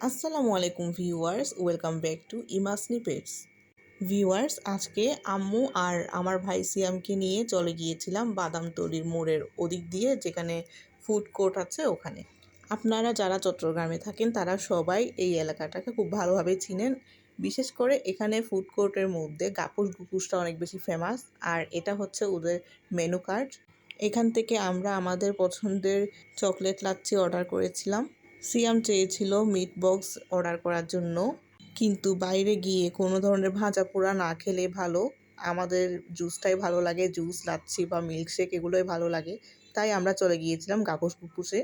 আসসালামু আলাইকুম viewers, welcome back to ইমাসনি পেটস। ভিউয়ার্স, আজকে আম্মু আর আমার ভাই সিয়ামকে নিয়ে চলে গিয়েছিলাম বাদামতলির মোড়ের ওদিক দিয়ে, যেখানে ফুড কোর্ট আছে ওখানে। আপনারা যারা চট্টগ্রামে থাকেন তারা সবাই এই এলাকাটাকে খুব ভালোভাবে চিনেন। বিশেষ করে এখানে ফুড কোর্টের মধ্যে গাপুস গুপুসটা অনেক বেশি ফেমাস, আর এটা হচ্ছে ওদের মেনু কার্ড। এখান থেকে আমরা আমাদের পছন্দের চকলেট লাচ্ছি অর্ডার করেছিলাম। সিয়াম চেয়েছিল মিট বক্স অর্ডার করার জন্য, কিন্তু বাইরে গিয়ে কোনো ধরনের ভাজা পোড়া না খেলে ভালো। আমাদের জুসটাই ভালো লাগে, জুস, লাচ্ছি বা মিল্কশেক এগুলোই ভালো লাগে। তাই আমরা চলে গিয়েছিলাম গাপুস গুপুসে।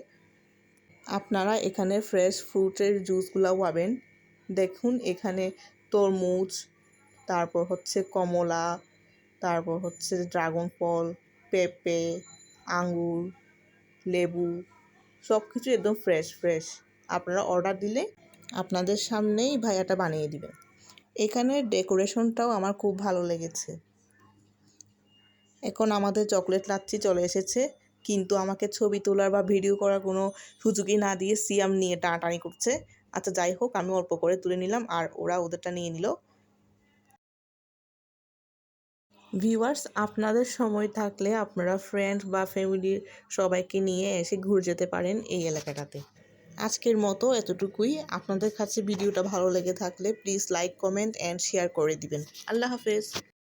আপনারা এখানে ফ্রেশ ফ্রুটের জুসগুলোও পাবেন। দেখুন, এখানে তরমুজ, তারপর হচ্ছে কমলা, তারপর হচ্ছে ড্রাগন ফল, পেঁপে, আঙ্গুর, লেবু, সব কিছু একদম ফ্রেশ ফ্রেশ। আপনারা অর্ডার দিলে আপনাদের সামনেই ভাইয়াটা বানিয়ে দিবেন। এখানের ডেকোরেশনটাও আমার খুব ভালো লেগেছে। এখন আমাদের চকলেট লাচ্ছি চলে এসেছে, কিন্তু আমাকে ছবি তোলার বা ভিডিও করার কোনো সুযোগই না দিয়ে সিয়াম নিয়ে টানাটানি করছে। আচ্ছা, যাই হোক, আমি অল্প করে তুলে নিলাম আর ওরা ওদেরটা নিয়ে নিল। ভিউয়ার্স, আপনাদের সময় থাকলে আপনারা ফ্রেন্ড বা ফ্যামিলির সবাইকে নিয়ে এসে ঘুরে যেতে পারেন এই এলাকাটাতে। আজকের মতো এতটুকুই। আপনাদের কাছে ভিডিওটা ভালো লেগে থাকলে please like, comment and share করে দিবেন। আল্লাহ হাফেজ।